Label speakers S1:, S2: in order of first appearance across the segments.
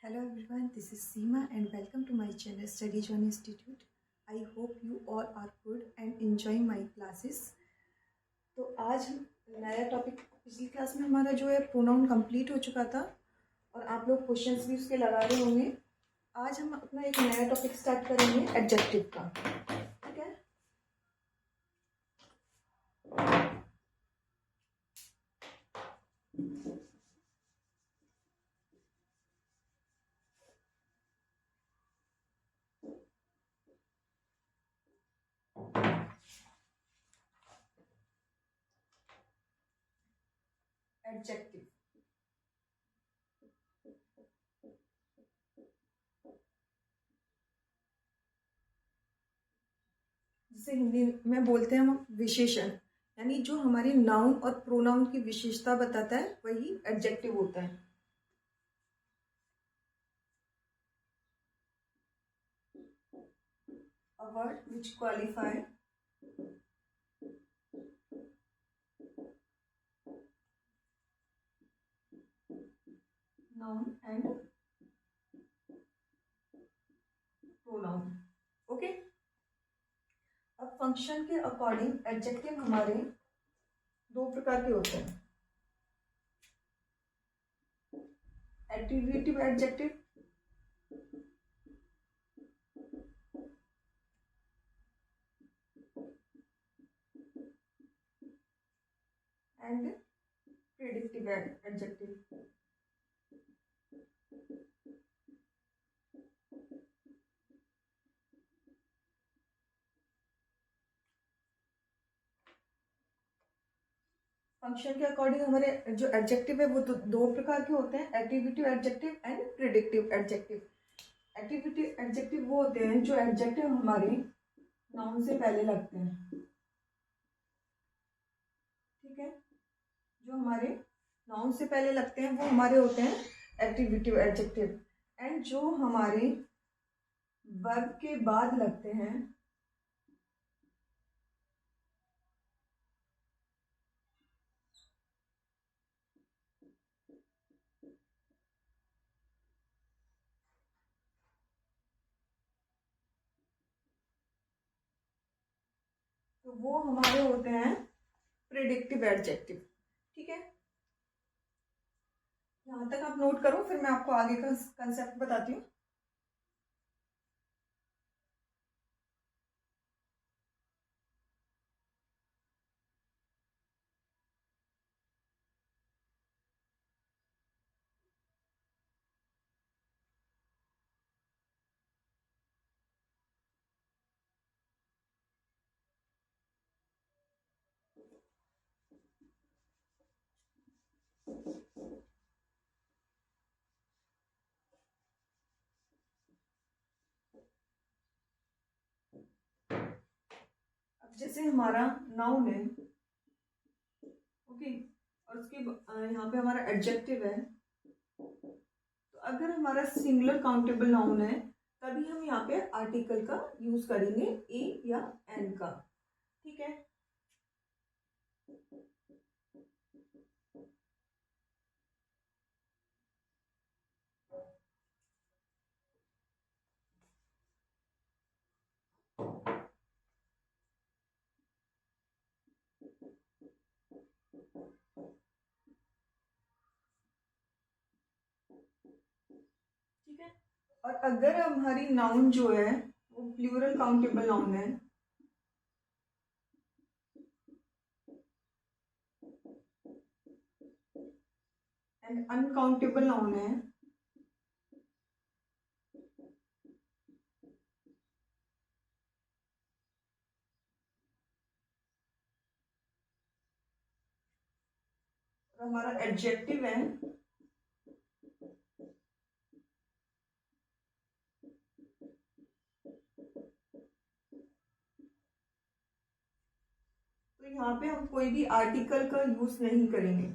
S1: Hello everyone, this is Seema and welcome to my channel Study Journey Institute. I hope you all are good and enjoying my classes. तो आज हम नया topic, पिछली class में हमारा जो है प्रोनाउन कंप्लीट हो चुका था और आप लोग क्वेश्चंस भी उसके लगा रहे होंगे। आज हम अपना एक नया टॉपिक स्टार्ट करेंगे एडजेक्टिव का। ठीक है, एडजेक्टिव जिसे हिंदी में बोलते हैं हम विशेषण, यानी जो हमारी नाउन और प्रोनाउन की विशेषता बताता है वही एडजेक्टिव होता है। A word which qualify noun and pronoun. Okay, अब फंक्शन के अकॉर्डिंग एडजेक्टिव हमारे दो प्रकार के होते हैं, attributive adjective and predictive adjective. Function के अकॉर्डिंग हमारे जो एडजेक्टिव है वो दो प्रकार के होते हैं, attributive adjective and predictive adjective. Attributive adjective वो होते हैं जो एडजेक्टिव हमारे नाउन से पहले लगते हैं। ठीक है, जो हमारे नाउन से पहले लगते हैं वो हमारे होते हैं एट्रीब्यूटिव एडजेक्टिव, एंड जो हमारे वर्ब के बाद लगते हैं तो वो हमारे होते हैं प्रेडिक्टिव एडजेक्टिव। ठीक है, यहाँ तक आप नोट करो, फिर मैं आपको आगे का कंसेप्ट बताती हूँ। अब जैसे हमारा नाउन है, ओके, और उसके यहाँ पे हमारा एडजेक्टिव है, तो अगर हमारा सिंगुलर काउंटेबल नाउन है तभी हम यहाँ पे आर्टिकल का यूज करेंगे, ए या एन का। ठीक है, ठीक है, और अगर हमारी नाउन जो है वो प्लूरल काउंटेबल नाउन है, एंड अनकाउंटेबल नाउन है, और हमारा एडजेक्टिव है, तो यहाँ पे हम कोई भी आर्टिकल का यूज नहीं करेंगे।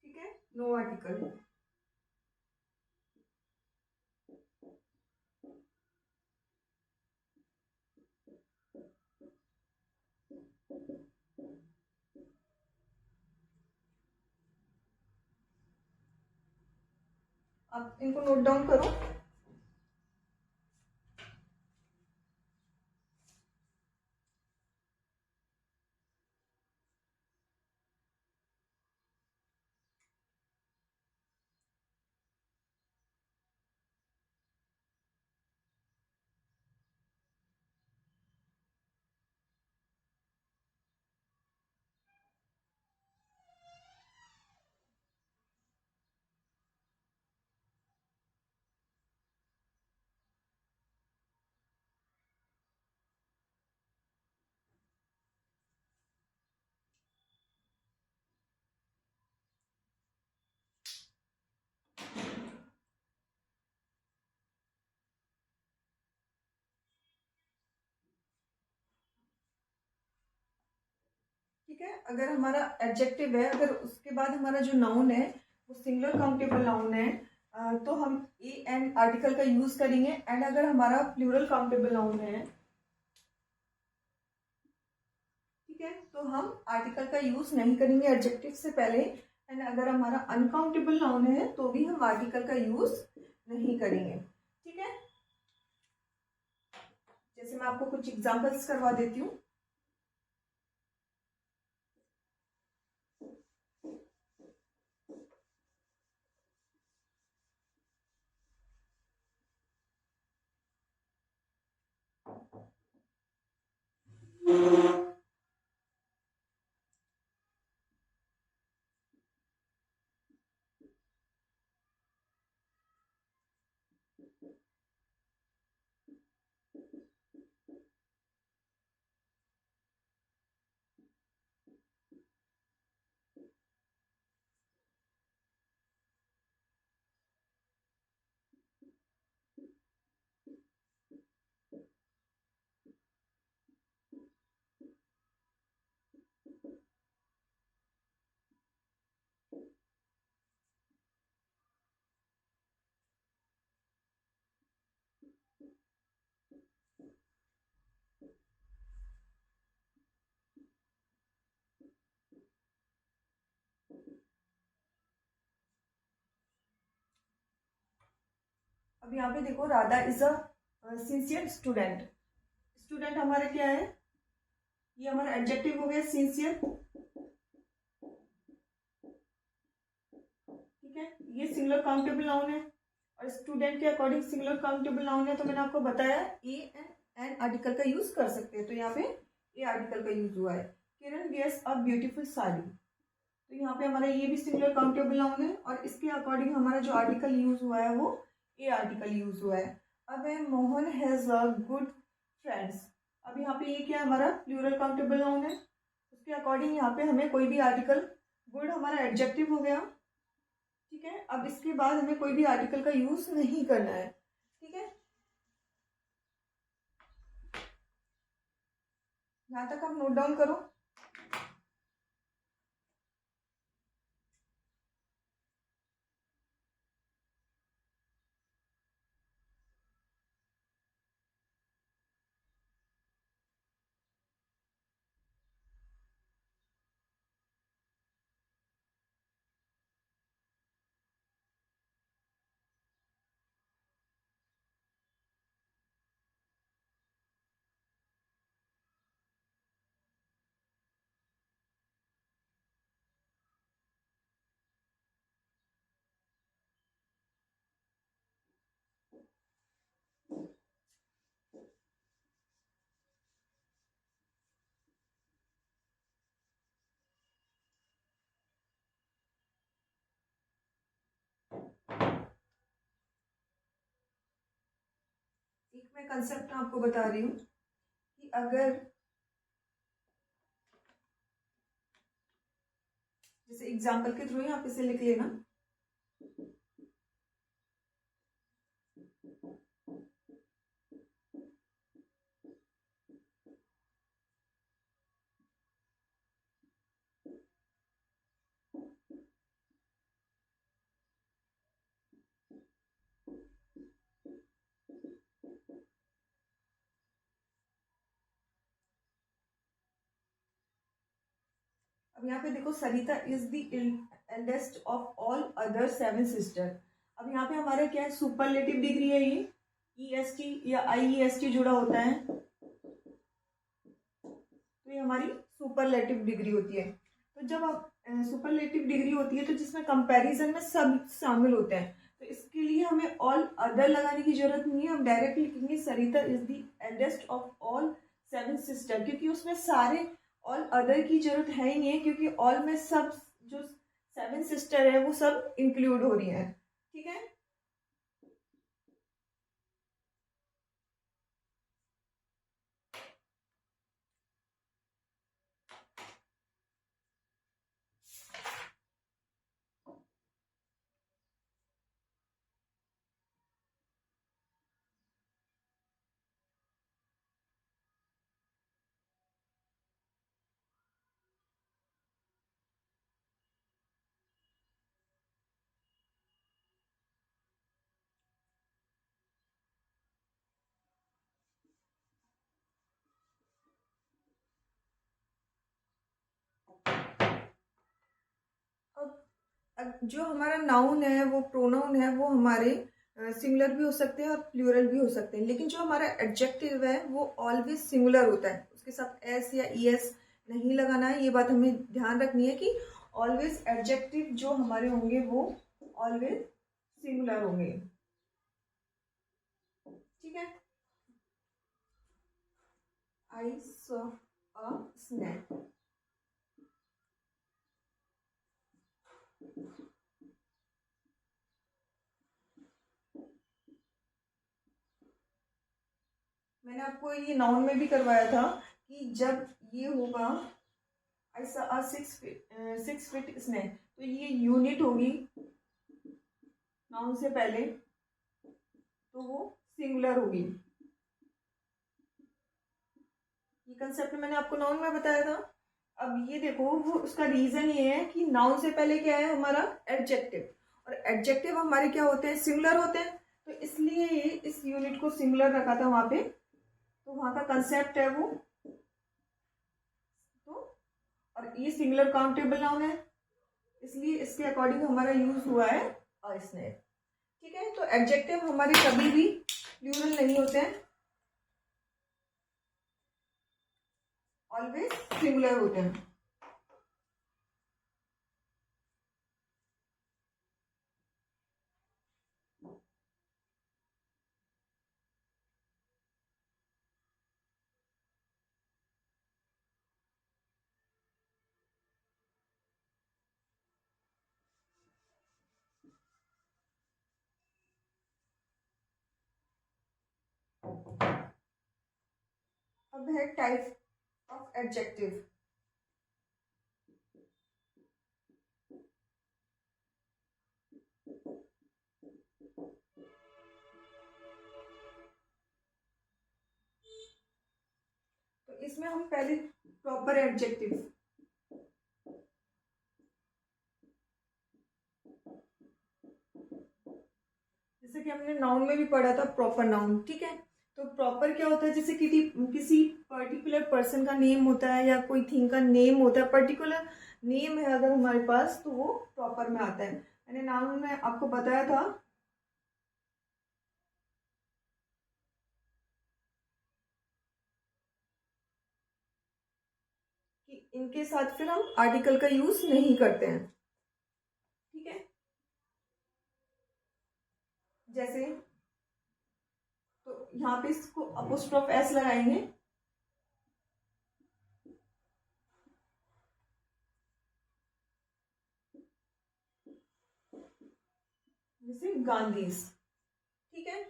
S1: ठीक है, नो आर्टिकल। आप इनको नोट डाउन करो। ठीक है, अगर हमारा एडजेक्टिव है, अगर उसके बाद हमारा जो नाउन है वो सिंगुलर काउंटेबल नाउन है, तो हम ए एंड आर्टिकल का यूज करेंगे। एंड अगर हमारा प्लूरल काउंटेबल नाउन है, ठीक है, तो हम आर्टिकल का यूज नहीं करेंगे एडजेक्टिव से पहले। एंड अगर हमारा अनकाउंटेबल नाउन है तो भी हम आर्टिकल का यूज नहीं करेंगे। ठीक है, जैसे मैं आपको कुछ एग्जांपल्स करवा देती हूँ। अब यहाँ पे देखो, Radha is a sincere student. Student हमारा क्या है, ये हमारा एडजेक्टिव हो गया सिंसियर। ठीक है, ये सिंगुलर काउंटेबल नाउन है और स्टूडेंट के अकॉर्डिंग सिंगुलर काउंटेबल नाउन है, तो मैंने आपको बताया ए एंड आर्टिकल का यूज कर सकते हैं। तो यहाँ पे ए आर्टिकल का यूज हुआ है। किरण वेयर्स अ ब्यूटीफुल साड़ी, तो यहाँ पे हमारा ये भी सिंगुलर काउंटेबल नाउन है और इसके अकॉर्डिंग हमारा जो आर्टिकल यूज हुआ है वो ए आर्टिकल यूज हुआ है। अब है Mohan has a good friends. अब यहाँ पे ये क्या है, हमारा प्लूरल काउंटेबल नाउन है। उसके अकॉर्डिंग यहाँ पे हमें कोई भी आर्टिकल, गुड हमारा एडजेक्टिव हो गया। ठीक है, अब इसके बाद हमें कोई भी आर्टिकल का यूज नहीं करना है। ठीक है, यहाँ तक आप नोट डाउन करो। एक मैं कंसेप्ट आपको बता रही हूँ कि अगर जैसे एग्जाम्पल के थ्रू ही आप इसे लिख लेना। अब यहाँ पे देखो, Sarita is the eldest of all other 7 sister.
S2: अब यहाँ पे हमारा क्या है, सुपरलेटिव डिग्री है ये, EST या IEST जुड़ा होता है, तो ये हमारी सुपरलेटिव डिग्री होती है। तो जब आप सुपरलेटिव डिग्री होती है तो जिसमें कंपैरिजन में सब शामिल होते हैं, तो इसके लिए हमें ऑल अदर लगाने की जरूरत नहीं है, हम डायरेक्ट लिखेंगे Sarita is the eldest of all 7 sister, क्योंकि उसमें सारे ऑल अदर की जरूरत है ही नहीं है, क्योंकि ऑल में सब जो 7 सिस्टर है वो सब इंक्लूड हो रही है। ठीक है, अब जो हमारा नाउन है वो प्रोनाउन है वो हमारे सिंगुलर भी हो सकते हैं और प्लूरल भी हो सकते हैं, लेकिन जो हमारा एडजेक्टिव है वो ऑलवेज सिंगुलर होता है, उसके साथ एस या ईएस नहीं लगाना है। ये बात हमें ध्यान रखनी है कि ऑलवेज एडजेक्टिव जो हमारे होंगे वो ऑलवेज सिंगुलर होंगे। ठीक है, आई सॉ अ स्नैक, मैंने आपको ये नाउन में भी करवाया था कि जब ये होगा I saw a 6 feet snake, तो ये यूनिट होगी नाउन से पहले, तो वो सिंगुलर होगी। ये कंसेप्ट मैंने आपको नाउन में बताया था। अब ये देखो, वो उसका रीजन ये है कि नाउन से पहले क्या है हमारा एडजेक्टिव, और एडजेक्टिव हमारे क्या होते हैं, सिंगुलर होते हैं, तो इसलिए ये इस यूनिट को सिंगुलर रखा था वहां पे, तो वहां का कंसेप्ट है वो, तो और ये सिंगुलर काउंटेबल नाउन है, इसलिए इसके अकॉर्डिंग हमारा यूज हुआ है अ स्नैक। ठीक है, तो एडजेक्टिव हमारे कभी भी प्लूरल नहीं होते हैं, ऑलवेज सिंगुलर होते हैं। अब है टाइप ऑफ एडजेक्टिव। तो इसमें हम पहले प्रॉपर एडजेक्टिव, जैसे कि हमने नाउन में भी पढ़ा था प्रॉपर नाउन। ठीक है, तो प्रॉपर क्या होता है, जैसे किसी पर्टिकुलर पर्सन का नेम होता है या कोई थिंग का नेम होता है, पर्टिकुलर नेम है अगर हमारे पास, तो वो प्रॉपर में आता है। मैंने नाउन में आपको बताया था कि इनके साथ फिर हम आर्टिकल का यूज नहीं करते हैं। ठीक है, जैसे तो यहाँ पे इसको अपोस्ट्रोफ एस लगाएंगे, जैसे गांधीज। ठीक है,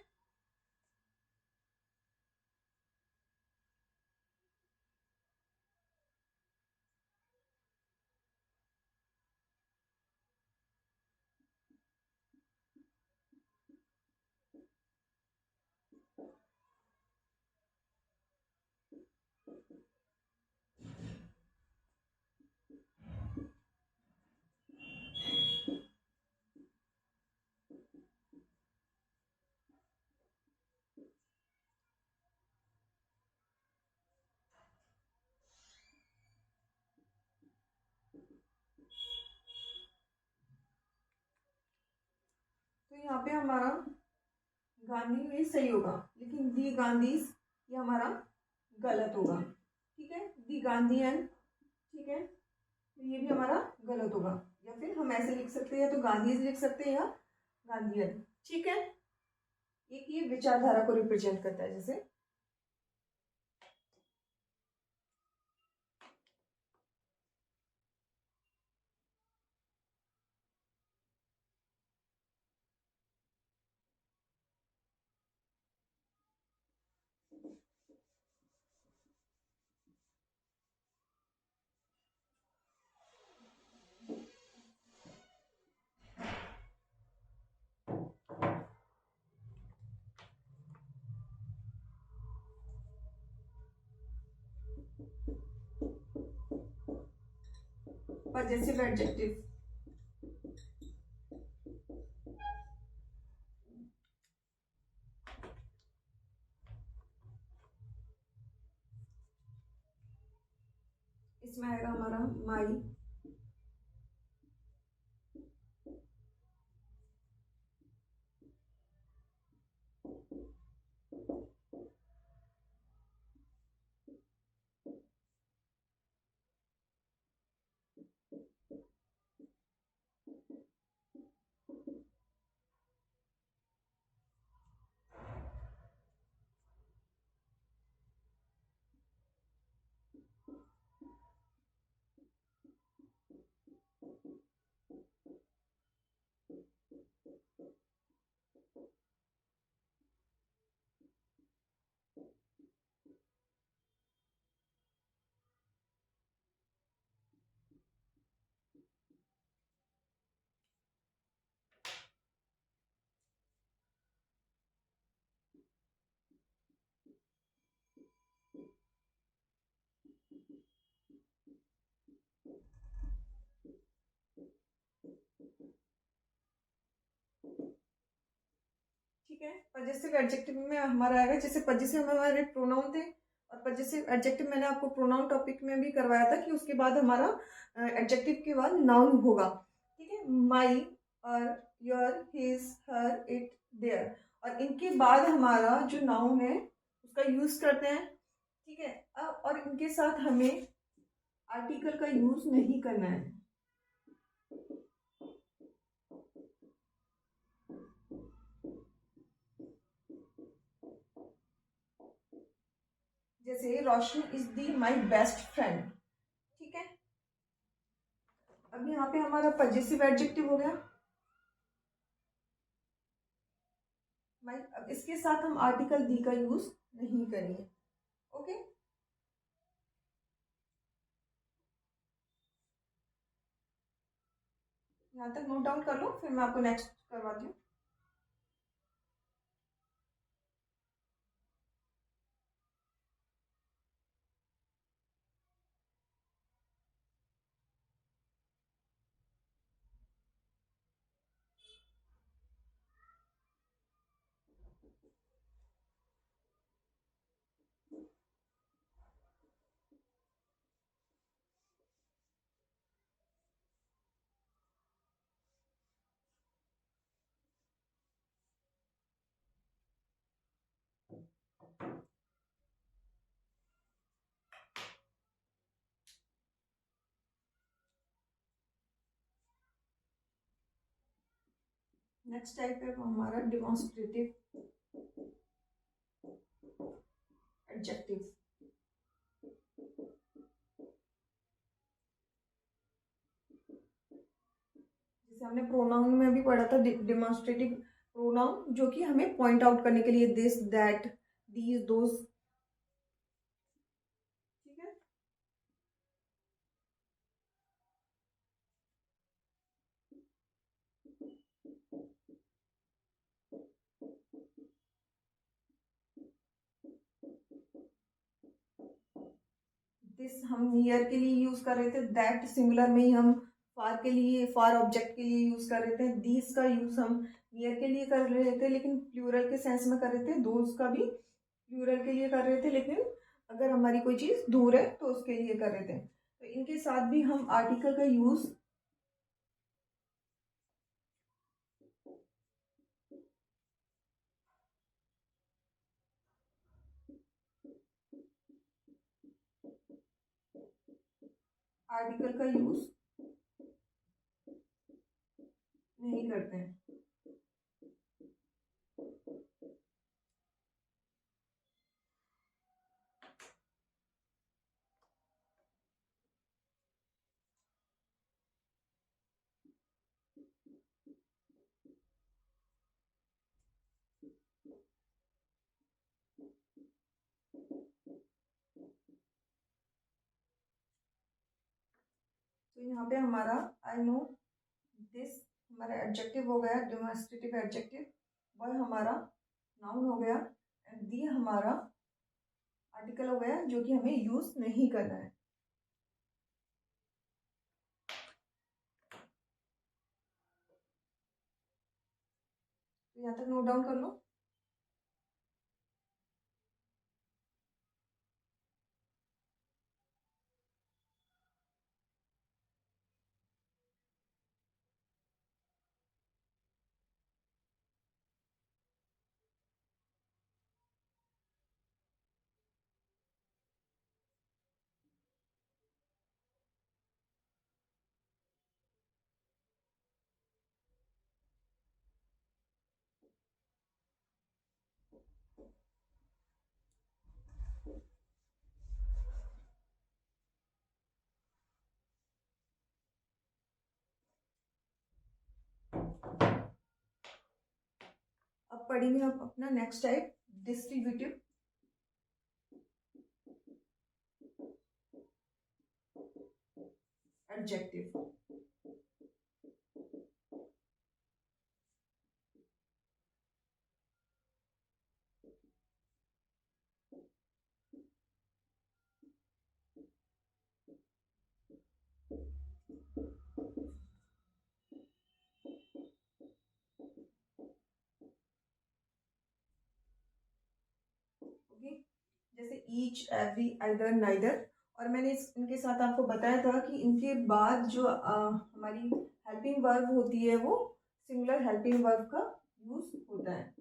S2: यहाँ पे हमारा गांधी में सही होगा, लेकिन दी गांधीज ये हमारा गलत होगा। ठीक है, दी गांधीयन, ठीक है, तो ये भी हमारा गलत होगा। या फिर हम ऐसे लिख सकते हैं, या तो गांधीज लिख सकते हैं या गांधीयन। ठीक है, एक ये विचारधारा को रिप्रेजेंट करता है। जैसे पजेसिव एडजेक्टिव, इसमें आएगा हमारा माई, ठीक है। पजेसिव एडजेक्टिव में हमारा आएगा, जैसे पजेसिव में हमारे प्रोनाउन थे, और पजेसिव एडजेक्टिव मैंने आपको प्रोनाउन टॉपिक में भी करवाया था कि उसके बाद हमारा एडजेक्टिव के बाद नाउन होगा। ठीक है, माई और your, his, her, it, their, और इनके बाद हमारा जो नाउन है उसका यूज करते हैं। ठीक है, और इनके साथ हमें आर्टिकल का यूज नहीं करना है। जैसे Roshni is the my best friend. ठीक है, अब यहाँ पे हमारा पजेसिव एडजेक्टिव हो गया माई। अब इसके साथ हम आर्टिकल दी का यूज नहीं करेंगे। ओके, यहाँ तक नोट डाउन कर लो, फिर मैं आपको नेक्स्ट करवाती हूँ। नेक्स्ट टाइप है हमारा डिमॉन्स्ट्रेटिव एडजेक्टिव। जैसे हमने प्रोनाउन में भी पढ़ा था, डिमॉन्स्ट्रेटिव प्रोनाउन जो कि हमें पॉइंट आउट करने के लिए, दिस, दैट, दीज, दोज। ठीक है, दिस हम नियर के लिए यूज कर रहे थे, दैट सिंगुलर में ही हम फार के लिए, फार ऑब्जेक्ट के लिए यूज कर रहे थे, दीज का यूज हम नियर के लिए कर रहे थे लेकिन प्लूरल के सेंस में कर रहे थे, दोज का भी प्लूरल के लिए कर रहे थे लेकिन अगर हमारी कोई चीज दूर है तो उसके लिए कर रहे थे। तो इनके साथ भी हम आर्टिकल का यूज आर्टिकल का यूज नहीं करते हैं। तो यहाँ पे हमारा आई नो दिस हमारा एडजेक्टिव हो गया, डेमोन्स्ट्रेटिव एडजेक्टिव। वह हमारा नाउन हो गया एंड दी हमारा आर्टिकल हो गया जो कि हमें यूज नहीं करना है। तो यहाँ तक नोट डाउन कर लो। अब पढ़ेंगे हम अपना next type, distributive adjective. Okay, जैसे ईच, एवरी, आइदर, नाइदर। और मैंने इनके साथ आपको बताया था कि इनके बाद जो हमारी हेल्पिंग वर्ब होती है वो सिंगुलर हेल्पिंग वर्ब का यूज होता है।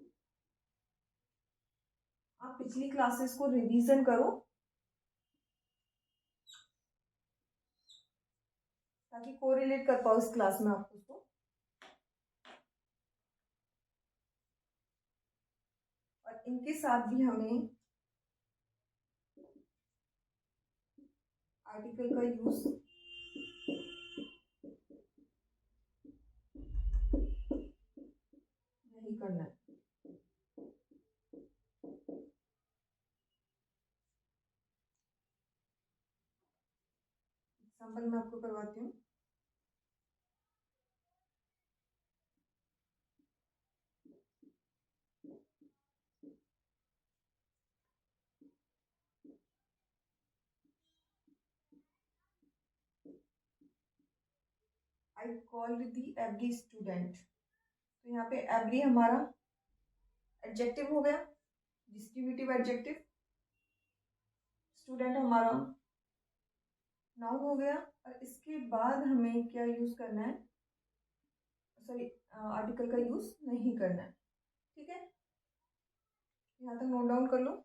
S2: आप पिछली क्लासेस को रिवीजन करो ताकि कोरिलेट कर पाओ इस क्लास में आप उसको। और इनके साथ भी हमें आर्टिकल का यूज नहीं करना है। एग्जाम्पल मैं आपको करवाती हूँ। I called the every student. तो यहाँ पे एवरी हमारा एडजेक्टिव हो गया, डिस्ट्रीब्यूटिव एडजेक्टिव। स्टूडेंट हमारा नाउन हो गया। और इसके बाद हमें क्या यूज करना है, सॉरी आर्टिकल का यूज नहीं करना है। ठीक है, यहाँ तक नोट डाउन कर लो।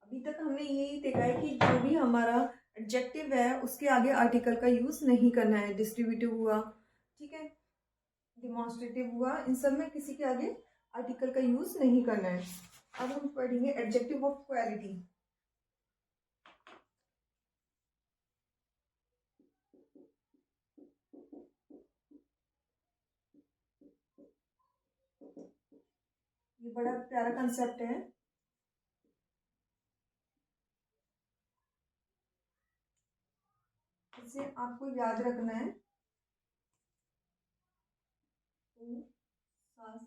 S2: अभी तक हमने यही देखा है कि जो भी हमारा एडजेक्टिव है उसके आगे आर्टिकल का यूज नहीं करना है। डिस्ट्रीब्यूटिव हुआ, ठीक है, डिमॉन्स्ट्रेटिव हुआ, इन सब में किसी के आगे आर्टिकल का यूज नहीं करना है। अब हम पढ़ेंगे एडजेक्टिव ऑफ क्वालिटी। ये बड़ा प्यारा कंसेप्ट है। इसे आपको याद रखना है। तो सास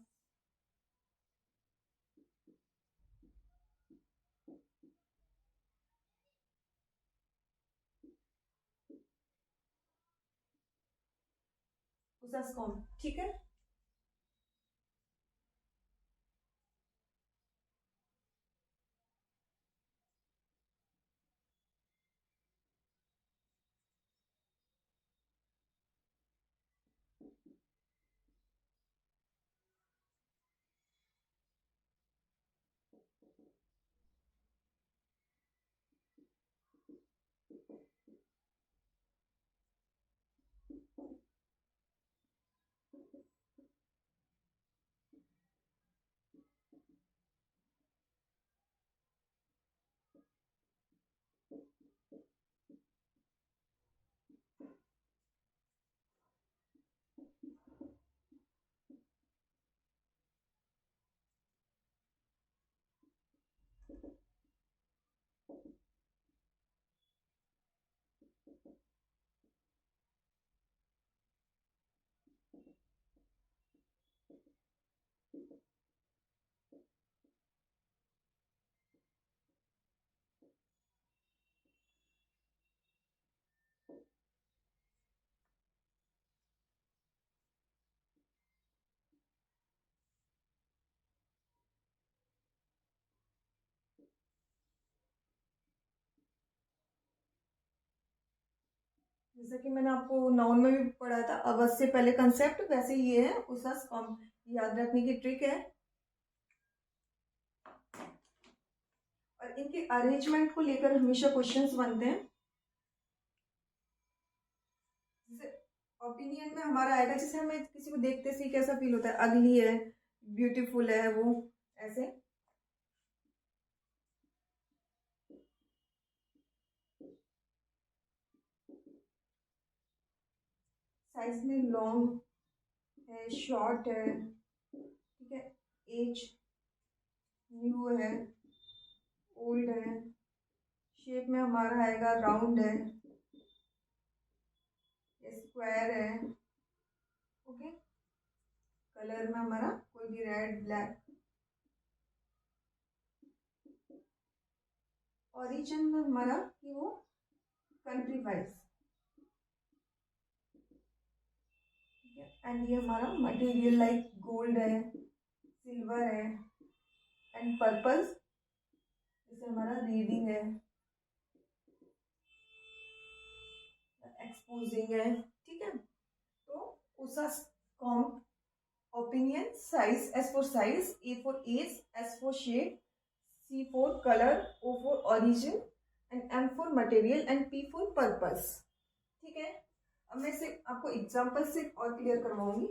S2: उसका ठीक है। जैसा कि मैंने आपको नाउन में भी पढ़ा था, अवश्य से पहले कंसेप्ट, वैसे ही ये है उसस कॉम, याद रखने की ट्रिक है। और इनके अरेंजमेंट को लेकर हमेशा क्वेश्चंस बनते हैं। जैसे ओपिनियन में हमारा आएगा, जैसे हमें किसी को देखते से कैसा फील होता है, अगली है, ब्यूटीफुल है, वो ऐसे। साइज में लॉन्ग है, शॉर्ट है, ठीक है, एज, न्यू है, ओल्ड है, शेप में हमारा आएगा राउंड है, स्क्वायर है, ओके। कलर में हमारा कोई भी रेड, ब्लैक। ओरिजिन में हमारा कि वो कंट्री वाइज, ठीक है। एंड ये हमारा मटेरियल लाइक गोल्ड है, सिल्वर है, एंड पर्पस जैसे हमारा रीडिंग है, एक्सपोजिंग है, ठीक है। तो उसका कॉम opinion, size, S for size, A for age, S for shade, C for color, O for origin, and M for material, and P for purpose, ठीक है। अब मैं से आपको एग्जांपल से और क्लियर करवाऊंगी।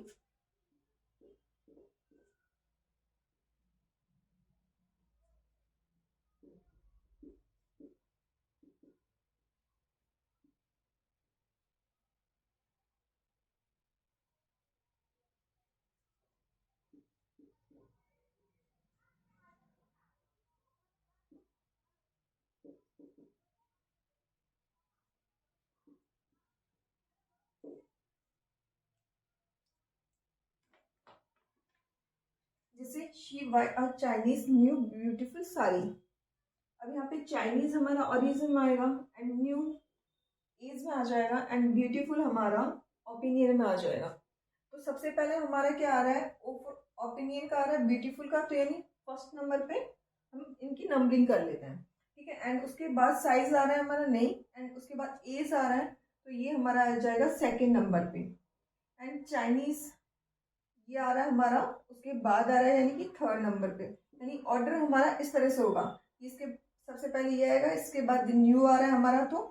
S2: जैसे she buy a Chinese new beautiful sari. अब यहाँ पे चाइनीज हमारा ओरिजिन में आएगा, एंड न्यू एज में आ जाएगा, एंड ब्यूटीफुल हमारा ओपिनियन में आ जाएगा। तो सबसे पहले हमारा क्या आ रहा है, ओपिनियन का आ रहा है, ब्यूटीफुल का, तो यानी फर्स्ट नंबर पे हम इनकी नंबरिंग कर लेते हैं, ठीक है। एंड उसके बाद साइज आ रहा है हमारा नहीं, एंड उसके बाद एज आ रहा है, तो ये हमारा आ जाएगा सेकेंड नंबर पे। एंड चाइनीज ये आ रहा है हमारा, उसके बाद आ रहा है यानी कि थर्ड नंबर पे। यानी ऑर्डर हमारा इस तरह से होगा, इसके सबसे पहले ये आएगा, इसके बाद न्यू आ रहा है हमारा, तो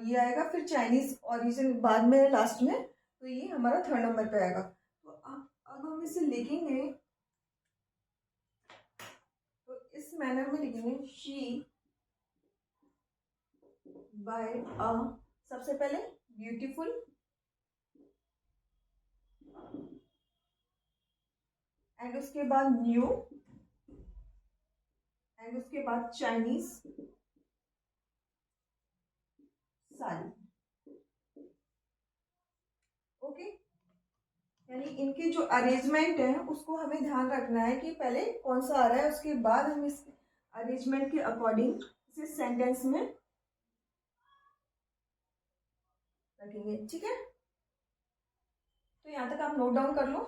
S2: ये आएगा, फिर चाइनीज ओरिजिन बाद में लास्ट में, तो ये हमारा थर्ड नंबर पे आएगा। तो अब हम इसे लिखेंगे, तो इस मैनर में लिखेंगे, शी बाय अ, सबसे पहले ब्यूटीफुल, एंड उसके बाद न्यू, एंड उसके बाद चाइनीज साड़ी, ओके। यानी इनके जो अरेंजमेंट है उसको हमें ध्यान रखना है कि पहले कौन सा आ रहा है, उसके बाद हम इस अरेंजमेंट के अकॉर्डिंग इसे सेंटेंस में रखेंगे, ठीक है। तो यहाँ तक आप नोट डाउन कर लो।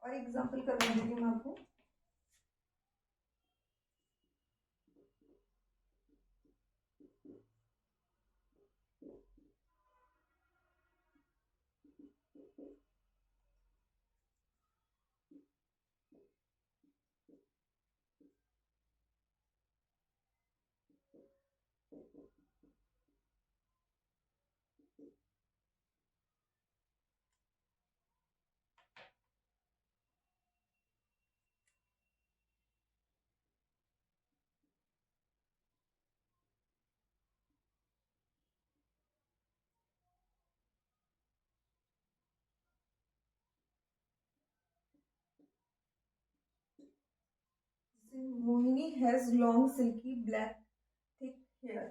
S2: और एग्जाम्पल करवा देती हूँ मैं आपको। Mohini has long silky black thick hair.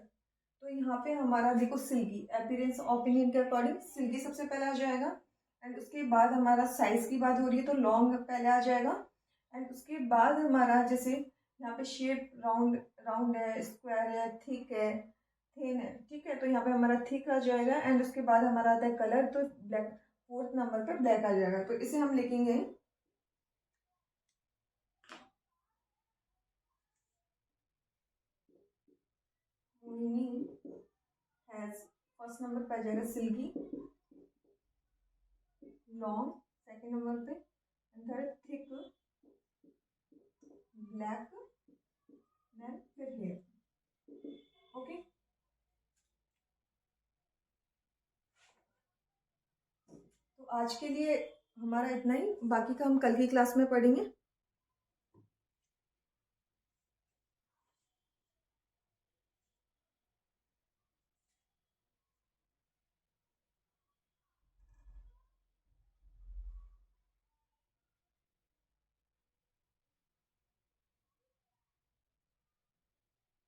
S2: तो यहाँ पे हमारा देखो सिल्की अपीयरेंस ओपिनियन के अकॉर्डिंग सिल्की सबसे पहले आ जाएगा। एंड उसके बाद हमारा साइज की बात हो रही है तो लॉन्ग पहले आ जाएगा। एंड उसके बाद हमारा जैसे यहाँ पे शेप राउंड राउंड है, स्क्वायर है, थिक है, थिन है, ठीक है। तो यहाँ पे हमारा थिक आ जाएगा। एंड उसके बाद हमारा आता है कलर, तो ब्लैक, 4th नंबर पे ब्लैक आ जाएगा। तो इसे हम लिखेंगे मोहिनी हैज, फर्स्ट नंबर पे आ जाएगा सिल्की, लॉन्ग सेकंड नंबर पे, and third thick black, then फिर हेयर। ओके, तो आज के लिए हमारा इतना ही, बाकी का हम कल की क्लास में पढ़ेंगे।